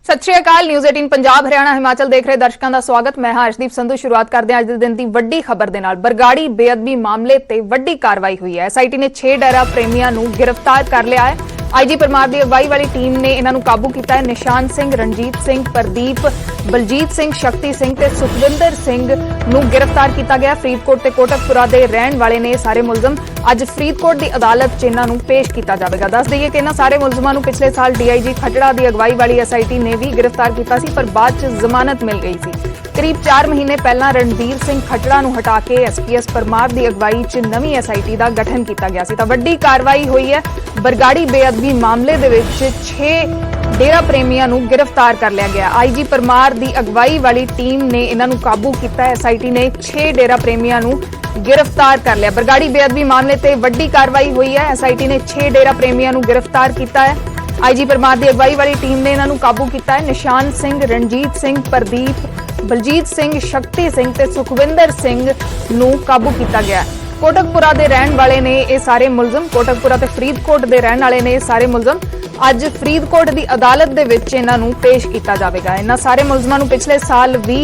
सत श्री अकाल। न्यूज़ 18 पंजाब हरियाणा हिमाचल देख रहे दर्शकों का स्वागत। मैं अर्शदीप संधू। शुरुआत करते हैं अज के दिन की वड्डी खबर दे नाल। बरगाड़ी बेअदबी मामले ते वड्डी कार्रवाई हुई है। एसआईटी ने 6 डेरा प्रेमियों को गिरफ्तार कर लिया है। आईजी परमार की अगवाई वाली टीम ने इन्हों काबू किया है। निशान सिंह, रणजीत सिंह, प्रदीप, बलजीत सिंह, शक्ति सिंह ते सुखविंदर सिंह नूं गिरफ्तार किया गया। फरीदकोट ते कोटकपुरा के रहने वाले ने सारे मुलजम अज फरीदकोट की अदालत च इन्हों पेश किया जाएगा। दस दईए कि इन्होंने सारे मुलजमां नूं पिछले साल डीआईजी खटड़ा की अगवाई वाली एसआईटी ने भी गिरफ्तार किया सी, पर बाद च जमानत मिल गई थी। करीब 4 महीने पहला रणधीर सिंह खटड़ा नूं हटा के एसपीएस परमार की अगवाई च नवीं एसआईटी का गठन किया गया सी। तां वड्डी कार्रवाई हुई है। बरगाड़ी बेअदबी मामले दे विच 6 डेरा प्रेमियों को गिरफ्तार कर लिया गया। आईजी परमार की अगवाई वाली टीम ने इन्हों काबू किया। एसआईटी ने 6 डेरा प्रेमियों को गिरफ्तार कर लिया। बरगाड़ी बेअदबी मामले ते वड्डी कार्रवाई हुई है। एसआईटी ने 6 डेरा प्रेमियों को गिरफ्तार किया है। आईजी परमार की अगवाई वाली टीम ने इन्हों काबू किया है। निशान सिंह, रणजीत सिंह, प्रदीप, बलजीत सिंह, शक्ति सिंह ते सुखविंदर सिंह नूं काबू किया गया। कोटकपुरा के रहने वाले ने ये सारे मुलजम, कोटकपुरा ते फरीदकोट के रहने वाले ने सारे मुलजम अज फरीदकोट की अदालत दे विच इन्हां पेश किया जाएगा। इन्हां सारे मुलजमां नूं पिछले साल भी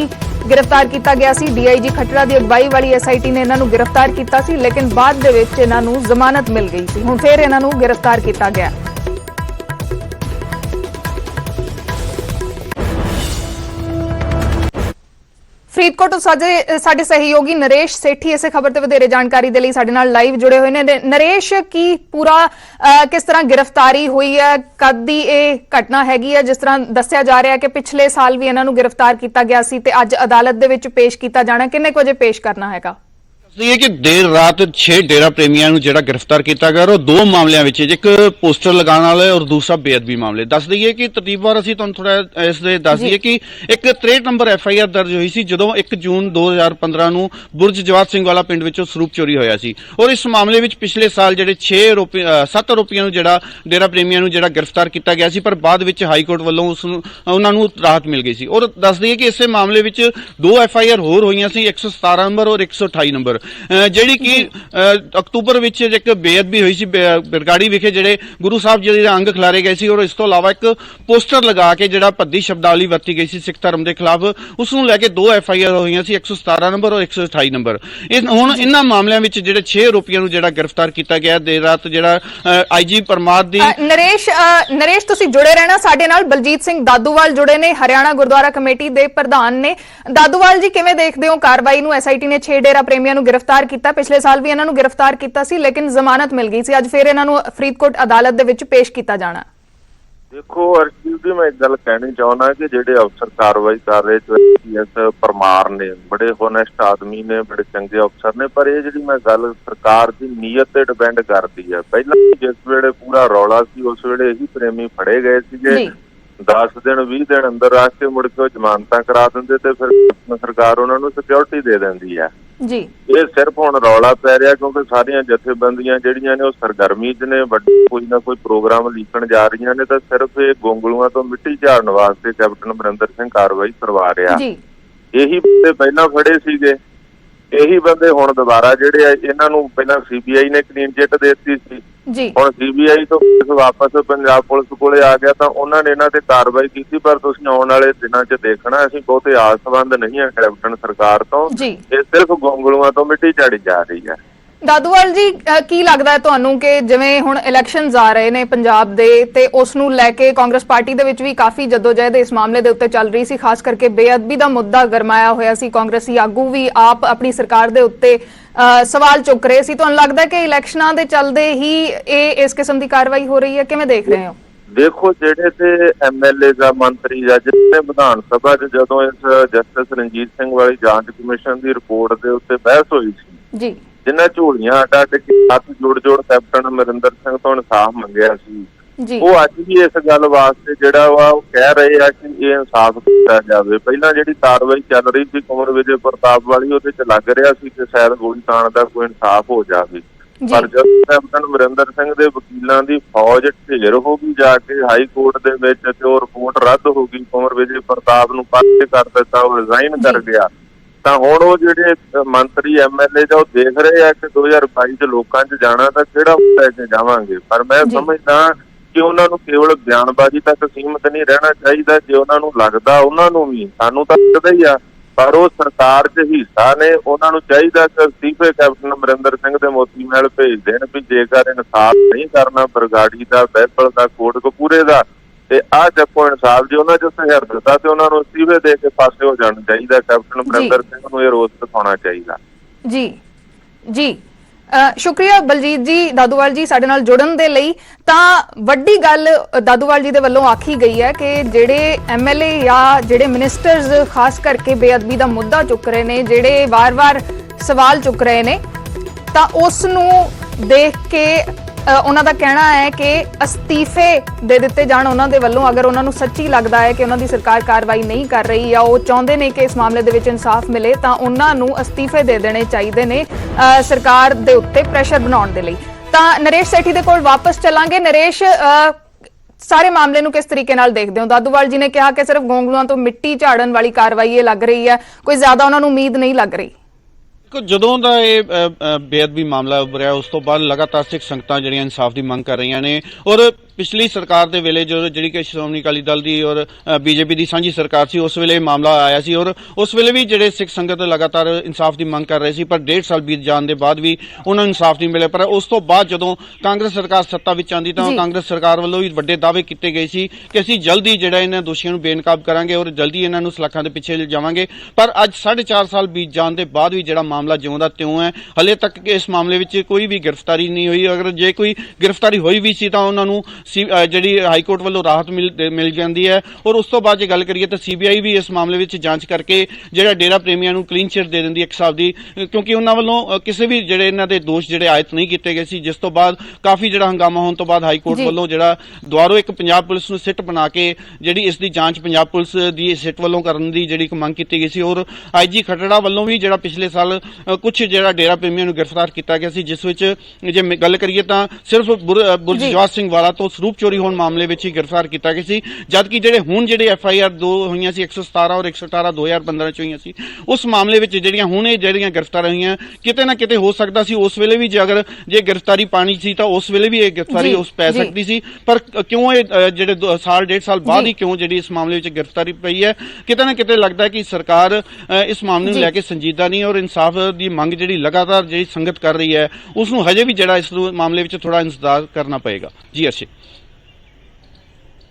गिरफ्तार किया गया सी। डीआईजी खटड़ा की अगवाई वाली एसआईटी ने इन्हां गिरफ्तार किया सी, लेकिन बाद दे विच इन्हां जमानत मिल गई सी। हुण फिर इन्हां गिरफ्तार किया गया। फरीदकोट तो साडे सहयोगी नरेश सेठी इस खबर से वधेरे जानकारी के लिए साडे नाल लाइव जुड़े हुए हैं। नरेश, की पूरा किस तरह गिरफ्तारी हुई है, कद दी ये घटना हैगी है? जिस तरह दस्सिया जा रहा है कि पिछले साल भी इन्हों गिरफ्तार किया गया सी ते अज अदालत दे विच पेश किया जाना, किन्ने बजे पेश करना हैगा? कि देर रात 6 डेरा प्रेमियों को जिहड़ा गिरफ्तार किया गया और 2 मामलों में, एक पोस्टर लगाने वाले और दूसरा बेअदबी मामले। दस दईए कि तरतीबवार असीं तुहानूं थोड़ा इस दस दईए कि एक 63 नंबर FIR दर्ज हुई सी जदों 1 जून 2015 नूं बुरज जवाहर सिंह वाला पिंड विचों सरूप चोरी होया सी। और इस मामले में पिछले साल जिहड़े 7 आरोपियों जिहड़ा डेरा प्रेमियों को जिहड़ा गिरफ्तार किया गया सी, पर बाद विच हाई कोर्ट वालों उन्हां नूं राहत मिल गई सी। और दस दईए कि इस मामले में 2 FIR होर होईयां सी, 117 नंबर और 128 नंबर, ਜਿਹੜੀ कि अक्तूबर विच एक बेअदबी हुई सी बरगाड़ी विखे ਜਿਹੜੇ गुरु साहब जी ਦੇ अंग खिलारे गए सी। और इस तो इलावा एक पोस्टर लगा के ਜਿਹੜਾ ਭੱਦੀ शब्दावली ਵਰਤੀ गई सी सिख धर्म के खिलाफ, उस ਨੂੰ ਲੈ ਕੇ 2 FIR ਹੋਈਆਂ ਸੀ, 117 नंबर और 128 नंबर। ਹੁਣ ਇਹਨਾਂ ਮਾਮਲਿਆਂ ਵਿੱਚ ਜਿਹੜੇ 6 ਆਰੋਪੀਆਂ ਨੂੰ ਜਿਹੜਾ गिरफ्तार ਕੀਤਾ ਗਿਆ ਦੇਰ ਰਾਤ ਜਿਹੜਾ आईजी परमार ਦੀ। नरेश ਤੁਸੀਂ जुड़े रहना ਸਾਡੇ ਨਾਲ। ਬਲਜੀਤ ਸਿੰਘ ਦਾਦੂਵਾਲ जुड़े ने, हरियाणा गुरुद्वारा कमेटी के प्रधान ने। ਦਾਦੂਵਾਲ जी, किवें देखदे हो कार्रवाई नूं? एसआईटी ने 6 डेरा प्रेमियों को गिरफ्तार किया, पिछले साल भी इन्हों गिरफ्तार किया सी, लेकिन जमानत मिल गई सी। अज फिर इन्हों फरीदकोट अदालत दे विच पेश किया जाना। देखो अर्शदीप जी, मैं एक गल कहनी चाहना कि जिहड़े अफसर कार्रवाई कर रहे परमार ने बड़े होनेस्ट आदमी ने, बड़े चंगे अफसर ने, पर यह जिहड़ी मैं गल सरकार की नीयत ते डिपेंड करती है। पहला जिस वेले पूरा रौला सी उस वेले यही प्रेमी फड़े गए सीगे। 10 दिन 20 दिन अंदर रख के मुड़ के जमानत करा देंगे तो फिर सरकार उन्होंने सिक्योरिटी दे देंदी है जी। ये सिर्फ हुण रौला पै रहा क्योंकि सारिया जथेबंदियां जिहड़ियां ने सरगर्मी च ने, बड़े कोई ना कोई प्रोग्राम लीकण जा रही ने, तो सिर्फ ये गोंगलूआं तो मिट्टी झाड़न वास्ते कैप्टन अमरिंदर सिंह कार्रवाई करवा रहा। यही बंदे पहला फड़े सीगे, यही बंदे हुण दोबारा जिहड़े इन्हां नूं पहला CBI ने क्लीन चिट देती सी, हुण CBI तो वापस पंजाब पुलिस कोले आ गया, तो उन्होंने इन्हां ते कार्रवाई की। पर तुसीं आउण वाले दिनां च देखना, असीं बहुते आसवंद नहीं है कैप्टन सरकार तो, ये सिर्फ गोंगलूआं तो मिट्टी झाड़ी जा रही है। ਦਾਦੂਵਾਲ जी, की लगता है तुहानूं कि जिवें हुण इलैक्शनस आ रहे ने पंजाब दे ते उस नूं लैके कांग्रेस पार्टी दे विच भी काफ़ी जद्दोजहद इस मामले दे उत्ते चल रही सी, खास करके बेअदबी दा मुद्दा गरमाया होया सी। कांग्रेसी आगू भी आप अपनी सरकार दे उत्ते सवाल चुक रहे सी। तुहानूं लगदा है कि इलैक्शनां दे चलदे ही इस किस्म की कार्रवाई हो रही है? किवें देख रहे हो? देखो जेडे ते MLA या मंत्री या जिन्हें विधान सभा जदों इस जस्टिस रणजीत सिंह वाली जांच कमीशन की रिपोर्ट के उत्ते बहस हुई सी जी, जिन्हें झोलियां अड्ड अड्ड के हथ जोड़ जोड़ कैप्टन अमरिंदर सिंह तो इंसाफ मंगिया सी, वो अज भी इस गल वास्ते जिहड़ा वा कह रहे हैं कि ये इंसाफ किया जाए। पहला जिहड़ी कार्रवाई चल रही थी कुंवर विजय प्रताप वाली, उहदे च लग रहा सी कि शायद गोली ताण दा कोई इंसाफ हो जाए, पर जब कैप्टन अमरिंदर सिंह दे वकीलों की फौज ढेर हो गई जाके हाई कोर्ट दे विच ते वो रिपोर्ट रद्द हो गई, कुंवर विजय प्रताप नूं पासे कर दिता, वो रिजाइन कर गया, तो हुण वो जिहड़े मंत्री MLA जो देख रहे हैं कि 2022 च लोकां च जाना तो किहड़ा लैके जावांगे। पर मैं समझदा ਕਿ ਉਹਨਾਂ ਨੂੰ ਕੇਵਲ ਬਿਆਨਬਾਜ਼ੀ ਤੱਕ ਸੀਮਿਤ ਨਹੀਂ ਰਹਿਣਾ ਚਾਹੀਦਾ। ਜੇ ਉਹਨਾਂ ਨੂੰ ਲੱਗਦਾ, ਉਹਨਾਂ ਨੂੰ ਵੀ, ਸਾਨੂੰ ਤਾਂ ਲੱਗਦਾ ਹੀ ਆ, ਪਰ ਉਹ ਸਰਕਾਰ 'ਚ ਹਿੱਸਾ ਨੇ, ਉਹਨਾਂ ਨੂੰ ਚਾਹੀਦਾ ਕਿ ਅਸਤੀਫੇ ਕੈਪਟਨ ਅਮਰਿੰਦਰ ਸਿੰਘ ਦੇ ਮੋਤੀ ਮਹਿਲ ਭੇਜ ਦੇਣ ਵੀ ਜੇਕਰ ਇਨਸਾਫ ਨਹੀਂ ਕਰਨਾ ਬਰਗਾੜੀ ਦਾ, ਬਹਿਬਲ ਦਾ, ਕੋਟਕਪੂਰੇ ਦਾ, ਤੇ ਆਹ ਚੱਕੋ ਇਨਸਾਫ ਜੇ ਉਹਨਾਂ 'ਚ ਸਹਿਰ ਦਿੱਤਾ ਤੇ ਉਹਨਾਂ ਨੂੰ ਅਸਤੀਫੇ ਦੇ ਕੇ ਪਾਸੇ ਹੋ ਜਾਣਾ ਚਾਹੀਦਾ। ਕੈਪਟਨ ਅਮਰਿੰਦਰ ਸਿੰਘ ਨੂੰ ਇਹ ਰੋਸ ਦਿਖਾਉਣਾ ਚਾਹੀਦਾ। ਜੀ ਜੀ ਸ਼ੁਕਰੀਆ ਬਲਜੀਤ ਜੀ ਦਾਦੂਵਾਲ ਜੀ ਸਾਡੇ ਨਾਲ ਜੁੜਨ ਦੇ ਲਈ। ਤਾਂ ਵੱਡੀ ਗੱਲ ਦਾਦੂਵਾਲ ਜੀ ਦੇ ਵੱਲੋਂ ਆਖੀ ਗਈ ਹੈ ਕਿ ਜਿਹੜੇ ਐਮਐਲਏ ਜਾਂ ਜਿਹੜੇ ਮਿਨਿਸਟਰਸ ਖਾਸ ਕਰਕੇ ਬੇਅਦਬੀ ਦਾ ਮੁੱਦਾ ਚੁੱਕ ਰਹੇ ਨੇ, ਜਿਹੜੇ ਵਾਰ-ਵਾਰ ਸਵਾਲ ਚੁੱਕ ਰਹੇ ਨੇ, ਤਾਂ ਉਸ ਨੂੰ ਦੇਖ ਕੇ ਉਹਨਾਂ ਦਾ ਕਹਿਣਾ ਹੈ ਕਿ ਅਸਤੀਫੇ ਦੇ ਦਿੱਤੇ ਜਾਣ ਉਹਨਾਂ ਦੇ ਵੱਲੋਂ, ਅਗਰ ਉਹਨਾਂ ਨੂੰ ਸੱਚੀ ਲੱਗਦਾ ਹੈ ਕਿ ਉਹਨਾਂ ਦੀ ਸਰਕਾਰ ਕਾਰਵਾਈ ਨਹੀਂ ਕਰ ਰਹੀ ਜਾਂ ਉਹ ਚਾਹੁੰਦੇ ਨੇ ਕਿ ਇਸ ਮਾਮਲੇ ਦੇ ਵਿੱਚ ਇਨਸਾਫ ਮਿਲੇ, ਤਾਂ ਉਹਨਾਂ ਨੂੰ ਅਸਤੀਫੇ ਦੇ ਦੇਣੇ ਚਾਹੀਦੇ ਨੇ ਸਰਕਾਰ ਦੇ ਉੱਤੇ ਪ੍ਰੈਸ਼ਰ ਬਣਾਉਣ ਦੇ ਲਈ। ਤਾਂ ਨਰੇਸ਼ ਸੇਠੀ ਦੇ ਕੋਲ ਵਾਪਸ ਚੱਲਾਂਗੇ। ਨਰੇਸ਼, ਸਾਰੇ ਮਾਮਲੇ ਨੂੰ ਕਿਸ ਤਰੀਕੇ ਨਾਲ ਦੇਖਦੇ ਹੋ? ਦਾਦੂਵਾਲ ਜੀ ਨੇ ਕਿਹਾ ਕਿ ਸਿਰਫ ਗੋਂਗਲੂਆਂ ਤੋਂ ਮਿੱਟੀ ਝਾੜਨ ਵਾਲੀ ਕਾਰਵਾਈ ਇਹ ਲੱਗ ਰਹੀ ਹੈ, ਕੋਈ ਜ਼ਿਆਦਾ ਉਹਨਾਂ ਨੂੰ ਉਮੀਦ ਨਹੀਂ ਲੱਗ ਰਹੀ। ਜਦੋਂ ਦਾ ਇਹ ਬੇਅਦਬੀ ਮਾਮਲਾ ਉੱਭਰਿਆ ਉਸ ਤੋਂ ਬਾਅਦ ਲਗਾਤਾਰ ਸਿੱਖ ਸੰਗਤਾਂ ਜਿਹੜੀਆਂ ਇਨਸਾਫ ਦੀ ਮੰਗ ਕਰ ਰਹੀਆਂ ਨੇ, ਔਰ ਪਿਛਲੀ ਸਰਕਾਰ ਦੇ ਵੇਲੇ ਜਿਹੜੀ ਕਿ ਸ਼੍ਰੋਮਣੀ ਅਕਾਲੀ ਦਲ ਦੀ ਔਰ ਬੀਜੇਪੀ ਦੀ ਸਾਂਝੀ ਸਰਕਾਰ ਸੀ, ਉਸ ਵੇਲੇ ਮਾਮਲਾ ਆਇਆ ਸੀ ਔਰ ਉਸ ਵੇਲੇ ਵੀ ਜਿਹੜੇ ਸਿੱਖ ਸੰਗਤ ਲਗਾਤਾਰ ਇਨਸਾਫ ਦੀ ਮੰਗ ਕਰ ਰਹੇ ਸੀ, ਪਰ 1.5 ਸਾਲ ਬੀਤ ਜਾਣ ਦੇ ਬਾਅਦ ਵੀ ਉਹਨਾਂ ਨੂੰ ਇਨਸਾਫ ਨਹੀਂ ਮਿਲਿਆ। ਪਰ ਉਸ ਤੋਂ ਬਾਅਦ ਜਦੋਂ ਕਾਂਗਰਸ ਸਰਕਾਰ ਸੱਤਾ ਵਿੱਚ ਆਂਦੀ ਤਾਂ ਕਾਂਗਰਸ ਸਰਕਾਰ ਵੱਲੋਂ ਵੀ ਵੱਡੇ ਦਾਅਵੇ ਕੀਤੇ ਗਏ ਸੀ ਕਿ ਅਸੀਂ ਜਲਦੀ ਜਿਹੜਾ ਇਹਨਾਂ ਦੋਸ਼ੀਆਂ ਨੂੰ ਬੇਨਕਾਬ ਕਰਾਂਗੇ ਔਰ ਜਲਦੀ ਇਹਨਾਂ ਨੂੰ ਸਲਾਖਾਂ ਦੇ ਪਿੱਛੇ ਲਿਜਾਵਾਂਗੇ। ਪਰ ਅੱਜ 4.5 ਸਾਲ ਬੀਤ ਜਾਣ ਦੇ ਬਾਅਦ ਵੀ ਜਿਹੜਾ ਮਾਮਲਾ ਜਿਉਂ ਦਾ ਤਿਉਂ ਹੈ, ਹਲੇ ਤੱਕ ਇਸ ਮਾਮਲੇ ਵਿੱਚ ਕੋਈ ਵੀ ਗ੍ਰਿਫਤਾਰੀ ਨਹੀਂ ਹੋਈ। ਅਗਰ ਜੇ ਕੋਈ ਗ੍ਰਿਫਤਾਰੀ ਹੋਈ ਵੀ ਸੀ ਤਾਂ ਉਹਨਾਂ ਨੂੰ ਜਿਹੜੀ ਹਾਈ ਕੋਰਟ ਵੱਲੋਂ ਰਾਹਤ ਮਿਲ ਜਾਂਦੀ ਹੈ। ਔਰ ਉਸ ਤੋਂ ਬਾਅਦ ਜੇ ਗੱਲ ਕਰੀਏ ਤਾਂ ਸੀਬੀਆਈ ਵੀ ਇਸ ਮਾਮਲੇ ਵਿੱਚ ਜਾਂਚ ਕਰਕੇ ਜਿਹੜਾ ਡੇਰਾ ਪ੍ਰੇਮੀਆਂ ਨੂੰ ਕਲੀਨ ਚਿਟ ਦੇ ਦਿੰਦੀ ਇੱਕ ਹਿਸਾਬ ਦੀ, ਕਿਉਂਕਿ ਉਹਨਾਂ ਵੱਲੋਂ ਕਿਸੇ ਵੀ ਜਿਹੜੇ ਇਹਨਾਂ ਦੇ ਦੋਸ਼ ਜਿਹੜੇ ਆਇਤ ਨਹੀਂ ਕੀਤੇ ਗਏ ਸੀ, ਜਿਸ ਤੋਂ ਬਾਅਦ ਕਾਫੀ ਜਿਹੜਾ ਹੰਗਾਮਾ ਹੋਣ ਤੋਂ ਬਾਅਦ ਹਾਈ ਕੋਰਟ ਵੱਲੋਂ ਜਿਹੜਾ ਦੁਆਰੋਂ ਇੱਕ ਪੰਜਾਬ ਪੁਲਿਸ ਨੂੰ ਸਿੱਟ ਬਣਾ ਕੇ ਜਿਹੜੀ ਇਸ ਦੀ ਜਾਂਚ ਪੰਜਾਬ ਪੁਲਿਸ ਦੀ ਸਿੱਟ ਵੱਲੋਂ ਕਰਨ ਦੀ ਜਿਹੜੀ ਇੱਕ ਮੰਗ ਕੀਤੀ ਗਈ ਸੀ। ਔਰ ਆਈਜੀ ਖਟੜਾ ਵੱਲੋਂ ਵੀ ਜਿਹੜਾ ਪਿਛਲੇ ਸਾਲ ਕੁਝ ਜਿਹੜਾ ਡੇਰਾ ਪ੍ਰੇਮੀਆਂ ਨੂੰ ਗ੍ਰਿਫਤਾਰ ਕੀਤਾ ਗਿਆ ਸੀ, ਜਿਸ ਵਿੱਚ ਜੇ ਗੱਲ ਕਰੀਏ ਤਾਂ ਸਿਰਫ ਬੁਰਜਵਾਸ ਸਿੰਘ ਵਾਲਾ ਤੋਂ ਸਰੂਪ ਚੋਰੀ ਹੋਣ ਮਾਮਲੇ ਵਿੱਚ ਹੀ ਗ੍ਰਿਫਤਾਰ ਕੀਤਾ ਗਿਆ ਸੀ, ਜਦਕਿ ਜਿਹੜੇ ਹੁਣ ਜਿਹੜੇ FIR 2 ਹੋਈਆਂ ਸੀ 117 ਔਰ 118 2015 ਚ ਹੋਈਆਂ ਸੀ, ਉਸ ਮਾਮਲੇ ਵਿੱਚ ਜਿਹੜੀਆਂ ਹੁਣ ਇਹ ਜਿਹੜੀਆਂ ਗ੍ਰਿਫਤਾਰ ਹੋਈਆਂ ਕਿਤੇ ਨਾ ਕਿਤੇ ਹੋ ਸਕਦਾ ਸੀ ਉਸ ਵੇਲੇ ਵੀ ਜੇ ਗ੍ਰਿਫਤਾਰੀ ਪਾਣੀ ਸੀ ਤਾਂ ਉਸ ਵੇਲੇ ਵੀ ਇਹ ਗ੍ਰਿਫਤਾਰੀ ਉਸ ਪੈ ਸਕਦੀ ਸੀ। ਪਰ ਕਿਉਂ ਇਹ ਜਿਹੜੇ ਸਾਲ 1.5 ਸਾਲ ਬਾਅਦ ਹੀ ਕਿਉਂ ਜਿਹੜੀ ਇਸ ਮਾਮਲੇ ਵਿੱਚ ਗ੍ਰਿਫਤਾਰੀ ਪਈ ਹੈ, ਕਿਤੇ ਨਾ ਕਿਤੇ ਲੱਗਦਾ ਕਿ ਸਰਕਾਰ ਇਸ ਮਾਮਲੇ ਨੂੰ ਲੈ ਕੇ ਸੰਜੀਦਾ ਨਹੀਂ ਔਰ ਇਨਸਾਫ ਦੀ ਮੰਗ ਜਿਹੜੀ ਲਗਾਤਾਰ ਜਿਹੜੀ ਸੰਗਤ ਕਰ ਰਹੀ ਹੈ ਉਸ ਨੂੰ ਹਜੇ ਵੀ ਜਿਹੜਾ ਇਸ ਮਾਮਲੇ ਵਿੱਚ ਥੋੜਾ ਇੰਤਜ਼ਾਰ ਕਰਨਾ ਪਏਗਾ। ਜੀ ਅਰਸ਼ੀ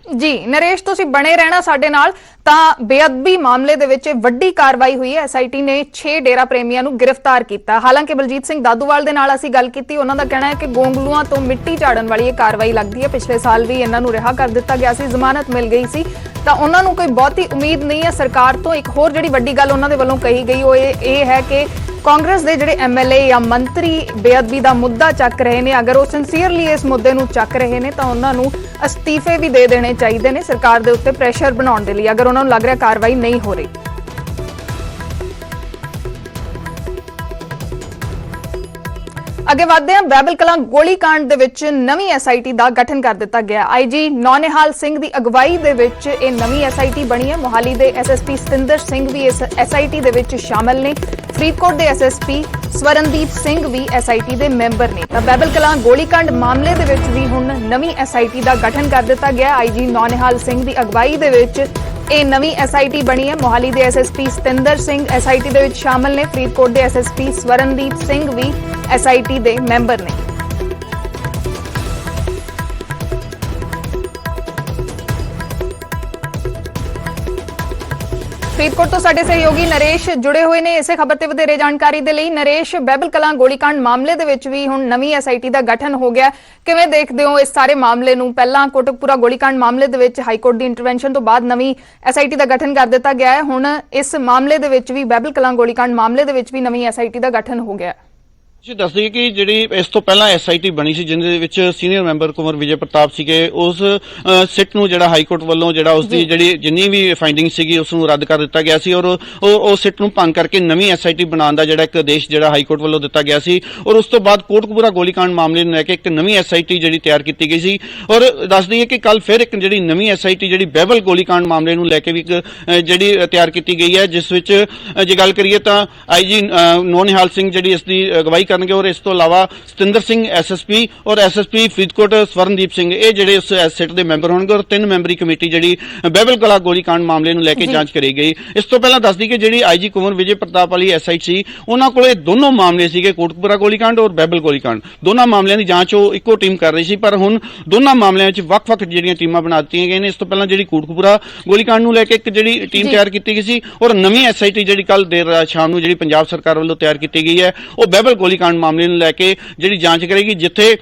ਜੀ ਨਰੇਸ਼, ਤੁਸੀਂ ਬਣੇ ਰਹਿਣਾ ਸਾਡੇ ਨਾਲ। ਤਾਂ ਬੇਅਦਬੀ ਮਾਮਲੇ ਦੇ ਵਿੱਚ ਵੱਡੀ ਕਾਰਵਾਈ ਹੋਈ ਹੈ। ਐਸਆਈਟੀ ਨੇ 6 ਡੇਰਾ ਪ੍ਰੇਮੀਆਂ ਨੂੰ ਗ੍ਰਿਫਤਾਰ ਕੀਤਾ। ਹਾਲਾਂਕਿ ਬਲਜੀਤ ਸਿੰਘ ਦਾਦੂਵਾਲ ਦੇ ਨਾਲ ਅਸੀਂ ਗੱਲ ਕੀਤੀ, ਉਹਨਾਂ ਦਾ ਕਹਿਣਾ ਹੈ ਕਿ ਗੋਂਗਲੂਆਂ ਤੋਂ ਮਿੱਟੀ ਝਾੜਨ ਵਾਲੀ ਇਹ ਕਾਰਵਾਈ ਲੱਗਦੀ ਹੈ। ਪਿਛਲੇ ਸਾਲ ਵੀ ਇਹਨਾਂ ਨੂੰ ਰਿਹਾ ਕਰ ਦਿੱਤਾ ਗਿਆ ਸੀ, ਜ਼ਮਾਨਤ ਮਿਲ ਗਈ ਸੀ, ਤਾਂ ਉਹਨਾਂ ਨੂੰ ਕੋਈ ਬਹੁਤੀ ਉਮੀਦ ਨਹੀਂ ਹੈ ਸਰਕਾਰ ਤੋਂ। ਇੱਕ ਹੋਰ ਜਿਹੜੀ ਵੱਡੀ ਗੱਲ ਉਹਨਾਂ ਦੇ ਵੱਲੋਂ ਕਹੀ ਗਈ ਉਹ ਇਹ ਹੈ ਕਿ ਕਾਂਗਰਸ ਦੇ ਜਿਹੜੇ ਐਮਐਲਏ ਜਾਂ ਮੰਤਰੀ ਬੇਅਦਬੀ ਦਾ ਮੁੱਦਾ ਚੱਕ ਰਹੇ ਨੇ, ਅਗਰ ਉਹ ਸਿੰਸੀਅਰਲੀ ਇਸ ਮੁੱਦੇ ਨੂੰ ਚੱਕ ਰਹੇ ਨੇ ਤਾਂ ਉਹਨਾਂ ਨੂੰ ਅਸਤੀਫੇ ਵੀ ਦੇ ਦੇਣੇ ਚਾਹੀਦੇ ਨੇ ਸਰਕਾਰ ਦੇ ਉੱਤੇ ਪ੍ਰੈਸ਼ਰ ਬਣਾਉਣ ਦੇ ਲਈ, ਅਗਰ ਉਹਨਾਂ ਨੂੰ ਲੱਗ ਰਿਹਾ ਕਾਰਵਾਈ ਨਹੀਂ ਹੋ ਰਹੀ। ਅੱਗੇ ਵਧਦੇ ਹਾਂ। ਬਹਿਬਲ ਕਲਾਂ ਗੋਲੀकांड ਦੇ ਵਿੱਚ ਨਵੀਂ ਐਸਆਈਟੀ ਦਾ ਗਠਨ ਕਰ ਦਿੱਤਾ ਗਿਆ। ਆਈਜੀ ਨੌਨਿਹਾਲ ਸਿੰਘ ਦੀ ਅਗਵਾਈ ਦੇ ਵਿੱਚ ਇਹ ਨਵੀਂ ਐਸਆਈਟੀ ਬਣੀ ਹੈ। ਮੋਹਾਲੀ ਦੇ ਐਸਐਸਪੀ ਸਤਿੰਦਰ ਸਿੰਘ ਵੀ ਇਸ ਐਸਆਈਟੀ ਦੇ ਵਿੱਚ ਸ਼ਾਮਲ ਨੇ। ਫਰੀਦਕੋਟ ਦੇ ਐਸਐਸਪੀ ਸਵਰਨਦੀਪ ਸਿੰਘ ਵੀ ਐਸਆਈਟੀ ਦੇ ਮੈਂਬਰ ਨੇ। ਤਾਂ ਬਹਿਬਲ ਕਲਾਂ ਗੋਲੀकांड ਮਾਮਲੇ ਦੇ ਵਿੱਚ ਵੀ ਹੁਣ ਨਵੀਂ ਐਸਆਈਟੀ ਦਾ ਗਠਨ ਕਰ ਦਿੱਤਾ ਗਿਆ। ਆਈਜੀ ਨੌਨਿਹਾਲ ਸਿੰਘ ਦੀ ਅਗਵਾਈ ਦੇ ਵਿੱਚ ਇਹ ਨਵੀਂ ਐਸਆਈਟੀ ਬਣੀ ਹੈ। ਮੋਹਾਲੀ ਦੇ ਐਸਐਸਪੀ ਸਤਿੰਦਰ ਸਿੰਘ ਐਸਆਈਟੀ ਦੇ ਵਿੱਚ ਸ਼ਾਮਲ ਨੇ। ਫਰੀਦਕੋਟ ਦੇ ਐਸਐਸਪੀ ਸਵਰਨਦੀਪ ਸਿੰਘ ਵੀ ਐਸਆਈਟੀ ਦੇ ਮੈਂਬਰ ਨੇ। ਫਰੀਦਕੋਟ ਤੋਂ ਸਾਡੇ ਸਹਿਯੋਗੀ ਨਰੇਸ਼ ਜੁੜੇ ਹੋਏ ਨੇ ਇਸੇ ਖਬਰ ਤੇ ਵਧੇਰੇ ਜਾਣਕਾਰੀ ਦੇ ਲਈ। ਨਰੇਸ਼, ਬਹਿਬਲ ਕਲਾਂ ਗੋਲੀकांड ਮਾਮਲੇ ਦੇ ਵਿੱਚ ਵੀ ਹੁਣ ਨਵੀਂ ਐਸਆਈਟੀ ਦਾ ਗਠਨ ਹੋ ਗਿਆ, ਕਿਵੇਂ ਦੇਖਦੇ ਹੋ ਇਸ ਸਾਰੇ ਮਾਮਲੇ ਨੂੰ? ਪਹਿਲਾਂ ਕੋਟਕਪੂਰਾ ਗੋਲੀकांड ਮਾਮਲੇ ਦੇ ਵਿੱਚ ਹਾਈ ਕੋਰਟ ਦੀ ਇੰਟਰਵੈਂਸ਼ਨ ਤੋਂ ਬਾਅਦ ਨਵੀਂ ਐਸਆਈਟੀ ਦਾ ਗਠਨ ਕਰ ਦਿੱਤਾ ਗਿਆ ਹੈ। ਹੁਣ ਇਸ ਮਾਮਲੇ ਦੇ ਵਿੱਚ ਵੀ ਬਹਿਬਲ ਕਲਾਂ ਗੋਲੀकांड ਮਾਮਲੇ ਦੇ ਵਿੱਚ ਵੀ ਨਵੀਂ ਐਸਆਈਟੀ ਦਾ ਗਠਨ ਹੋ ਗਿਆ। ਜੀ ਦੱਸ ਦਈਏ ਕਿ ਜਿਹੜੀ ਇਸ ਤੋਂ ਪਹਿਲਾਂ ਐਸਆਈਟੀ ਬਣੀ ਸੀ ਜਿਹਦੇ ਵਿੱਚ ਸੀਨੀਅਰ ਮੈਂਬਰ ਕੁਮਰ ਵਿਜੇ ਪ੍ਰਤਾਪ ਸੀਗੇ, ਉਸ ਸਿੱਟ ਨੂੰ ਜਿਹੜਾ ਹਾਈ ਕੋਰਟ ਵੱਲੋਂ ਜਿਹੜਾ ਉਸ ਦੀ ਜਿਹੜੀ ਜਿੰਨੀ ਵੀ ਫਾਈਂਡਿੰਗ ਸੀਗੀ ਉਸ ਨੂੰ ਰੱਦ ਕਰ ਦਿੱਤਾ ਗਿਆ ਸੀ ਔਰ ਉਹ ਸਿੱਟ ਨੂੰ ਭੰਗ ਕਰਕੇ ਨਵੀਂ ਐਸਆਈਟੀ ਬਣਾਉਣ ਦਾ ਜਿਹੜਾ ਇੱਕ ਆਦੇਸ਼ ਜਿਹੜਾ ਹਾਈ ਕੋਰਟ ਵੱਲੋਂ ਦਿੱਤਾ ਗਿਆ ਸੀ। ਔਰ ਉਸ ਤੋਂ ਬਾਅਦ ਕੋਟਕਪੂਰਾ ਗੋਲੀकांड ਮਾਮਲੇ ਨੂੰ ਲੈ ਕੇ ਇੱਕ ਨਵੀਂ ਐਸਆਈਟੀ ਜਿਹੜੀ ਤਿਆਰ ਕੀਤੀ ਗਈ ਸੀ। ਔਰ ਦੱਸ ਦਈਏ ਕਿ ਕੱਲ ਫਿਰ ਇੱਕ ਜਿਹੜੀ ਨਵੀਂ ਐਸਆਈਟੀ ਜਿਹੜੀ ਬਹਿਬਲ ਗੋਲੀकांड ਮਾਮਲੇ ਨੂੰ ਲੈ ਕੇ ਵੀ ਇੱਕ ਜਿਹੜੀ ਤਿਆਰ ਕੀਤੀ ਗਈ ਹੈ, ਜਿਸ ਵਿੱਚ ਜੇ ਗੱਲ ਕਰੀਏ ਤਾਂ ਆਈਜੀ ਨੌਨਿਹਾਲ ਸਿੰਘ ਜਿਹੜੀ ਇਸ ਦੀ ਅਗਵਾਈ ਕਰਨਗੇ ਔਰ ਇਸ ਤੋਂ ਇਲਾਵਾ ਸਤਿੰਦਰ ਸਿੰਘ ਐਸਐਸਪੀ ਔਰ ਐਸਐਸਪੀ ਫਰੀਦਕੋਟ ਸਵਰਨਦੀਪ ਸਿੰਘ ਇਹ ਜਿਹੜੇ ਉਸ ਸਿਟ ਦੇ ਮੈਂਬਰ ਹੋਣਗੇ ਔਰ 3 ਮੈਂਬਰੀ ਕਮੇਟੀ ਜਿਹੜੀ ਬਹਿਬਲ ਕਲਾ ਗੋਲੀकांड ਮਾਮਲੇ ਨੂੰ ਲੈ ਕੇ ਜਾਂਚ ਕਰੀ ਗਈ। ਇਸ ਤੋਂ ਪਹਿਲਾਂ ਦੱਸਦੀ ਕਿ ਜਿਹੜੀ ਆਈਜੀ ਕੁੰਵਰ ਵਿਜੇ ਪ੍ਰਤਾਪ ਵਾਲੀ ਐਸਆਈਟੀ ਸੀ ਉਹਨਾਂ ਕੋਲੇ ਦੋਨੋਂ ਮਾਮਲੇ ਸੀਗੇ, ਕੋਟਕਪੂਰਾ ਗੋਲੀकांड ਔਰ ਬਹਿਬਲ ਗੋਲੀकांड, ਦੋਨਾਂ ਮਾਮਲਿਆਂ ਦੀ ਜਾਂਚ ਉਹ ਇੱਕੋ ਟੀਮ ਕਰ ਰਹੀ ਸੀ। ਪਰ ਹੁਣ ਦੋਨਾਂ ਮਾਮਲਿਆਂ ਵਿੱਚ ਵੱਖ-ਵੱਖ ਜਿਹੜੀਆਂ ਟੀਮਾਂ ਬਣਾ ਦਿੱਤੀਆਂ ਗਈਆਂ ਨੇ। ਇਸ ਤੋਂ ਪਹਿਲਾਂ ਜਿਹੜੀ ਕੋਟਕਪੂਰਾ ਗੋਲੀकांड ਨੂੰ ਲੈ ਕੇ ਇੱਕ ਜਿਹੜੀ ਟੀਮ ਤਿਆਰ ਕੀਤੀ ਗਈ ਸੀ ਔਰ ਨਵੀਂ ਐਸਆਈਟੀ ਜਿਹੜੀ ਕੱਲ ਦੇਰ ਰਾਤ ਸ਼ਾਮ ਨੂੰ ਜਿਹੜੀ ਪੰਜਾਬ ਸਰਕਾਰ ਵੱਲੋਂ ਤਿਆਰ ਕੀਤੀ ਗਈ ਹੈ ਉਹ ਬਹਿਬਲ ਗੋਲੀकांड ਮਾਮਲੇ ਨੂੰ ਲੈ ਕੇ ਜਿਹੜੀ ਜਾਂਚ ਕਰੇਗੀ, ਜਿੱਥੇ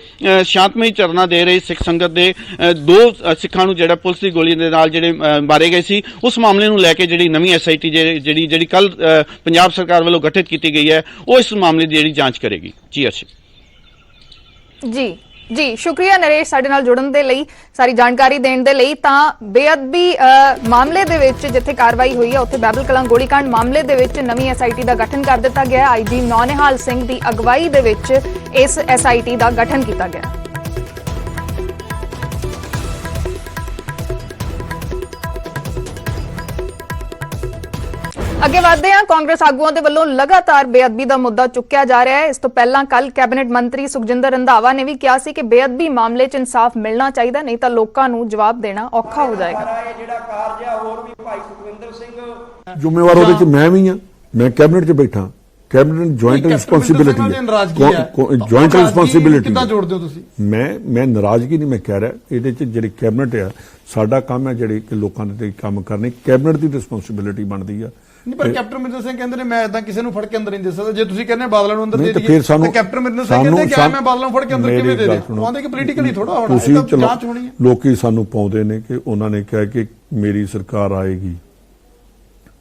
ਸ਼ਾਂਤਮਈ ਧਰਨਾ ਦੇ ਰਹੇ ਸਿੱਖ ਸੰਗਤ ਦੇ 2 ਸਿੱਖਾਂ ਨੂੰ ਜਿਹੜਾ ਪੁਲਿਸ ਦੀ ਗੋਲੀ ਦੇ ਨਾਲ ਜਿਹੜੇ ਮਾਰੇ ਗਏ ਸੀ, ਉਸ ਮਾਮਲੇ ਨੂੰ ਲੈ ਕੇ ਜਿਹੜੀ ਨਵੀਂ ਐਸਆਈਟੀ ਜਿਹੜੀ ਕੱਲ ਪੰਜਾਬ ਸਰਕਾਰ ਵੱਲੋਂ ਗਠਿਤ ਕੀਤੀ ਗਈ ਹੈ ਉਹ ਇਸ ਮਾਮਲੇ ਦੀ ਜਿਹੜੀ ਜਾਂਚ ਕਰੇਗੀ। ਜੀ ਅੱਛਾ ਜੀ ਸ਼ੁਕਰੀਆ ਨਰੇਸ਼ ਸਾਡੇ ਨਾਲ ਜੁੜਨ ਦੇ ਲਈ, ਸਾਰੀ ਜਾਣਕਾਰੀ ਦੇਣ ਦੇ ਲਈ। ਤਾਂ ਬੇਅਦਬੀ ਮਾਮਲੇ ਦੇ ਵਿੱਚ ਜਿੱਥੇ ਕਾਰਵਾਈ ਹੋਈ ਹੈ ਉੱਥੇ ਬਹਿਬਲ ਕਲਾਂ ਗੋਲੀकांड ਮਾਮਲੇ ਦੇ ਵਿੱਚ ਨਵੀਂ ਐਸਆਈਟੀ ਦਾ ਗਠਨ ਕਰ ਦਿੱਤਾ ਗਿਆ। ਆਈਜੀ ਨੌਨਿਹਾਲ ਸਿੰਘ ਦੀ ਅਗਵਾਈ ਦੇ ਵਿੱਚ ਇਸ ਐਸਆਈਟੀ ਦਾ ਗਠਨ ਕੀਤਾ ਗਿਆ। ਅੱਗੇ ਵਧਦੇ ਹਾਂ। ਕਾਂਗਰਸ ਆਗੂਆਂ ਦੇ ਵੱਲੋਂ ਲਗਾਤਾਰ ਬੇਅਦਬੀ ਦਾ ਮੁੱਦਾ ਚੁੱਕਿਆ ਜਾ ਰਿਹਾ ਹੈ। ਇਸ ਤੋਂ ਪਹਿਲਾਂ ਕੱਲ ਕੈਬਨਿਟ ਮੰਤਰੀ ਸੁਖਜਿੰਦਰ ਰੰਧਾਵਾ ਨੇ ਵੀ ਕਿਹਾ ਸੀ ਕਿ ਬੇਅਦਬੀ ਮਾਮਲੇ 'ਚ ਇਨਸਾਫ ਮਿਲਣਾ ਚਾਹੀਦਾ, ਨਹੀਂ ਤਾਂ ਲੋਕਾਂ ਨੂੰ ਜਵਾਬ ਦੇਣਾ ਔਖਾ ਹੋ ਜਾਏਗਾ। ਜਿਹੜਾ ਕਾਰਜ ਆ ਹੋਰ ਵੀ ਭਾਈ ਸੁਖਵਿੰਦਰ ਸਿੰਘ ਜ਼ਿੰਮੇਵਾਰ ਉਹਦੇ 'ਚ ਮੈਂ ਵੀ ਹਾਂ, ਮੈਂ ਕੈਬਨਿਟ 'ਚ ਬੈਠਾ। ਕੈਬਨਿਟ ਜੁਆਇੰਟ ਰਿਸਪੌਂਸਿਬਿਲਿਟੀ ਹੈ, ਜੁਆਇੰਟ ਰਿਸਪੌਂਸਿਬਿਲਿਟੀ ਕਿੱਦਾਂ ਜੋੜਦੇ ਹੋ ਤੁਸੀਂ? ਮੈਂ ਨਾਰਾਜ਼ਗੀ ਨਹੀਂ ਮੈਂ ਕਹਿ ਰਿਹਾ, ਇਹਦੇ 'ਚ ਜਿਹੜੀ ਕੈਬਨਿਟ ਆ ਸਾਡਾ ਕੰਮ ਹੈ ਜਿਹੜੇ ਕਿ ਲੋਕਾਂ ਦੇ ਕੰਮ ਕਰਨੇ, ਕੈਬਨਿਟ ਦੀ ਰਿਸਪੌਂਸਿਬਿਲਿਟੀ ਬਣਦੀ ਆ। ਨਹੀਂ ਪਰ ਕੈਪਟਨ ਅਮਰਿੰਦਰ ਸਿੰਘ ਕਹਿੰਦੇ ਨੇ ਮੈਂ ਇਦਾਂ ਕਿਸੇ ਨੂੰ ਫੜ ਕੇ ਅੰਦਰ ਨਹੀਂ ਦੇ ਸਕਦਾ। ਜੇ ਤੁਸੀਂ ਕਹਿੰਦੇ ਬਾਦਲਾਂ ਨੂੰ ਅੰਦਰ ਦੇ ਨਹੀਂ ਦਈਏ ਤਾਂ ਫਿਰ ਸਾਨੂੰ ਕੈਪਟਨ ਅਮਰਿੰਦਰ ਸਿੰਘ ਕਹਿੰਦੇ ਕਿ ਮੈਂ ਬਾਦਲਾਂ ਨੂੰ ਫੜ ਕੇ ਅੰਦਰ ਕਿਵੇਂ ਦੇ ਦੇ? ਉਹ ਆਂਦੇ ਕਿ ਪੋਲੀਟੀਕਲੀ ਥੋੜਾ ਹੋਣਾ, ਇਹ ਤਾਂ ਜਾਂਚ ਹੋਣੀ ਹੈ। ਲੋਕੀ ਸਾਨੂੰ ਪਾਉਂਦੇ ਨੇ ਕਿ ਉਹਨਾਂ ਨੇ ਕਿਹਾ ਕਿ ਮੇਰੀ ਸਰਕਾਰ ਆਏਗੀ।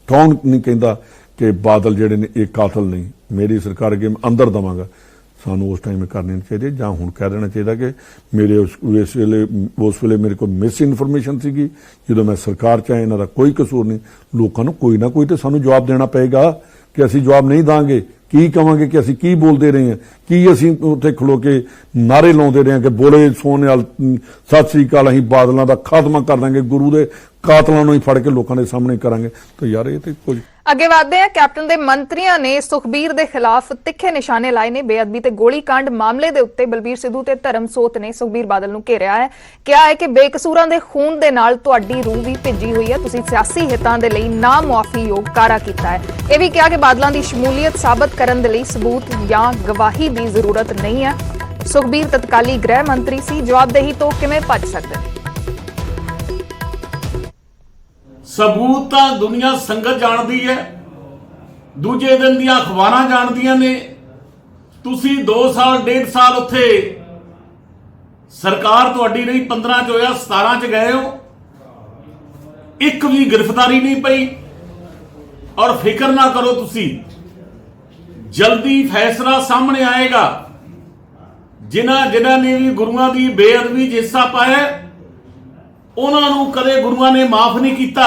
ਕੌਣ ਨਹੀਂ ਕਹਿੰਦਾ ਕਿ ਬਾਦਲ ਜਿਹੜੇ ਨੇ ਇਹ ਕਾਤਲ ਨਹੀਂ, ਮੇਰੀ ਸਰਕਾਰ ਅੱਗੇ ਮੈਂ ਅੰਦਰ ਦਵਾਂਗਾ। ਸਾਨੂੰ ਉਸ ਟਾਈਮ ਕਰਨੀ ਨਹੀਂ ਚਾਹੀਦੀ, ਜਾਂ ਹੁਣ ਕਹਿ ਦੇਣਾ ਚਾਹੀਦਾ ਕਿ ਮੇਰੇ ਉਸ ਵੇਲੇ ਮੇਰੇ ਕੋਲ ਮਿਸ ਇਨਫੋਰਮੇਸ਼ਨ ਸੀਗੀ। ਜਦੋਂ ਮੈਂ ਸਰਕਾਰ 'ਚ ਆਇਆ ਇਹਨਾਂ ਦਾ ਕੋਈ ਕਸੂਰ ਨਹੀਂ। ਲੋਕਾਂ ਨੂੰ ਕੋਈ ਨਾ ਕੋਈ ਤੇ ਸਾਨੂੰ ਜਵਾਬ ਦੇਣਾ ਪਏਗਾ ਕਿ ਅਸੀਂ ਜਵਾਬ ਨਹੀਂ ਦਾਂਗੇ। ਕੀ ਕਵਾਂਗੇ ਕਿ ਅਸੀਂ ਕੀ ਬੋਲਦੇ ਰਹੇ ਹਾਂ, ਕੀ ਅਸੀਂ ਉੱਥੇ ਖਲੋ ਕੇ ਨਾਰੇ ਲਾਉਂਦੇ ਰਹੇ ਹਾਂ ਕਿ ਬੋਲੇ ਸੋਨਿਆਲ ਸਤਿ ਸ੍ਰੀ ਅਕਾਲ, ਅਸੀਂ ਬਾਦਲਾਂ ਦਾ ਖਾਤਮਾ ਕਰ ਦਾਂਗੇ, ਗੁਰੂ ਦੇ ਕਾਤਲਾਂ ਨੂੰ ਹੀ ਫੜ ਕੇ ਲੋਕਾਂ ਦੇ ਸਾਹਮਣੇ ਕਰਾਂਗੇ। ਤਾਂ ਯਾਰ ਇਹ ਤੇ ਕੁਝ ਅੱਗੇ ਵਧਦੇ ਹਾਂ। ਕੈਪਟਨ ਦੇ ਮੰਤਰੀਆਂ ਨੇ ਸੁਖਬੀਰ ਦੇ ਖਿਲਾਫ ਤਿੱਖੇ ਨਿਸ਼ਾਨੇ ਲਾਏ ਨੇ। ਬੇਅਦਬੀ ਤੇ ਗੋਲੀकांड ਮਾਮਲੇ ਦੇ ਉੱਤੇ ਬਲਬੀਰ ਸਿੱਧੂ ਤੇ ਧਰਮਸੋਤ ਨੇ ਸੁਖਬੀਰ ਬਾਦਲ ਨੂੰ ਘੇਰਿਆ ਹੈ, ਕਿਹਾ ਹੈ ਕਿ ਬੇਕਸੂਰਾਂ ਦੇ ਖੂਨ ਦੇ ਨਾਲ ਤੁਹਾਡੀ ਰੂਹ ਵੀ ਭਿੱਜੀ ਹੋਈ ਹੈ, ਤੁਸੀਂ ਸਿਆਸੀ ਹਿੱਤਾਂ ਦੇ ਲਈ ਨਾ ਮੁਆਫੀਯੋਗ ਕਾਰਾ ਕੀਤਾ ਹੈ। ਇਹ ਵੀ ਕਿਹਾ ਕਿ ਬਾਦਲਾਂ ਦੀ ਸ਼ਮੂਲੀਅਤ ਸਾਬਤ ਕਰਨ ਦੇ ਲਈ ਸਬੂਤ ਜਾਂ ਗਵਾਹੀ ਦੀ ਜ਼ਰੂਰਤ ਨਹੀਂ ਹੈ। ਸੁਖਬੀਰ ਤਤਕਾਲੀ ਗ੍ਰਹਿ ਮੰਤਰੀ ਸੀ, ਜਵਾਬਦੇਹੀ ਤੋਂ ਕਿਵੇਂ ਭੱਜ ਸਕਦੇ ਨੇ? सबूत ਤਾਂ ਦੁਨੀਆ ਸੰਗਤ ਜਾਣਦੀ ਹੈ, ਦੂਜੇ ਦਿਨ ਦੀਆਂ ਅਖਬਾਰਾਂ ਜਾਣਦੀਆਂ ਨੇ। ਤੁਸੀਂ 2 ਸਾਲ 1.5 ਸਾਲ ਉੱਥੇ ਸਰਕਾਰ ਤੁਹਾਡੀ ਰਹੀ, 15 ਚ ਹੋਇਆ, 17 ਚ ਗਏ ਹੋ, ਇੱਕ ਵੀ ਗ੍ਰਿਫਤਾਰੀ ਨਹੀਂ ਪਈ। ਔਰ ਫਿਕਰ ਨਾ ਕਰੋ, ਤੁਸੀਂ ਜਲਦੀ ਫੈਸਲਾ ਸਾਹਮਣੇ ਆਏਗਾ। ਜਿਨ੍ਹਾਂ ਨੇ ਵੀ ਗੁਰੂਆਂ ਦੀ ਬੇਅਦਬੀ 'ਚ ਹਿੱਸਾ ਪਾਇਆ ਉਹਨਾਂ ਨੂੰ ਕਦੇ ਗੁਰੂਆਂ ਨੇ ਮਾਫ ਨਹੀਂ ਕੀਤਾ।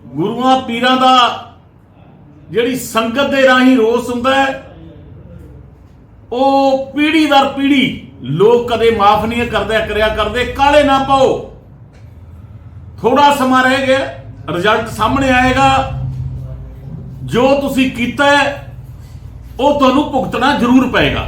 ਗੁਰੂਆਂ ਪੀਰਾਂ ਦਾ ਜਿਹੜੀ ਸੰਗਤ ਦੇ ਰਾਹੀਂ ਰੋਸ ਹੁੰਦਾ ਹੈ ਉਹ ਪੀੜ੍ਹੀ ਦਰ ਪੀੜ੍ਹੀ ਲੋਕ ਕਦੇ ਮਾਫ ਨਹੀਂ ਕਰਿਆ ਕਰਦੇ। ਕਾਲੇ ਨਾ ਪਾਓ, ਥੋੜਾ ਸਮਾਂ ਰਹਿ ਗਿਆ, ਰਿਜ਼ਲਟ ਸਾਹਮਣੇ ਆਏਗਾ। ਜੋ ਤੁਸੀਂ ਕੀਤਾ ਹੈ ਉਹ ਤੁਹਾਨੂੰ ਭੁਗਤਣਾ ਜ਼ਰੂਰ ਪਏਗਾ।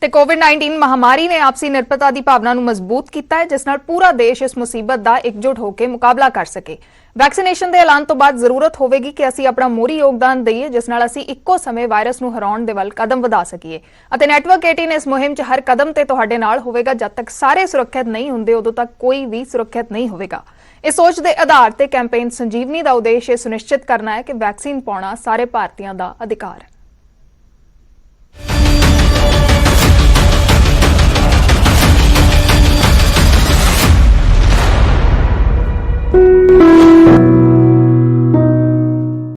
ਤੇ ਕੋਵਿਡ-19 ਮਹਾਮਾਰੀ ਨੇ ਆਪਸੀ ਨਿਰਭਰਤਾ ਦੀ ਭਾਵਨਾ ਨੂੰ ਮਜ਼ਬੂਤ ਕੀਤਾ ਹੈ, ਜਿਸ ਨਾਲ ਪੂਰਾ ਦੇਸ਼ ਇਸ ਮੁਸੀਬਤ ਦਾ ਇਕਜੁੱਟ ਹੋ ਕੇ ਮੁਕਾਬਲਾ ਕਰ ਸਕੇ। ਵੈਕਸੀਨੇਸ਼ਨ ਦੇ ਐਲਾਨ ਤੋਂ ਬਾਅਦ ਜ਼ਰੂਰਤ ਹੋਵੇਗੀ ਕਿ ਅਸੀਂ ਆਪਣਾ ਮੋਹਰੀ ਯੋਗਦਾਨ ਦਈਏ, ਜਿਸ ਨਾਲ ਅਸੀਂ ਇੱਕੋ ਸਮੇਂ ਵਾਇਰਸ ਨੂੰ ਹਰਾਉਣ ਦੇ ਵੱਲ ਕਦਮ ਵਧਾ ਸਕੀਏ। ਅਤੇ ਨੈਟਵਰਕ 18 ਇਸ ਮੁਹਿੰਮ 'ਚ ਹਰ ਕਦਮ ਤੇ ਤੁਹਾਡੇ ਨਾਲ ਹੋਵੇਗਾ। ਜਦ ਤੱਕ ਸਾਰੇ ਸੁਰੱਖਿਅਤ ਨਹੀਂ ਹੁੰਦੇ, ਉਦੋਂ ਤੱਕ ਕੋਈ ਵੀ ਸੁਰੱਖਿਅਤ ਨਹੀਂ ਹੋਵੇਗਾ। ਇਸ ਸੋਚ ਦੇ ਆਧਾਰ ਤੇ ਕੈਂਪੇਨ ਸੰਜੀਵਨੀ ਦਾ ਉਦੇਸ਼ ਇਹ ਸੁਨਿਸ਼ਚਿਤ ਕਰਨਾ ਹੈ ਕਿ ਵੈਕਸੀਨ ਪਾਉਣਾ ਸਾਰੇ ਭਾਰਤੀਆਂ ਦਾ ਅਧਿਕਾਰ ਹੈ।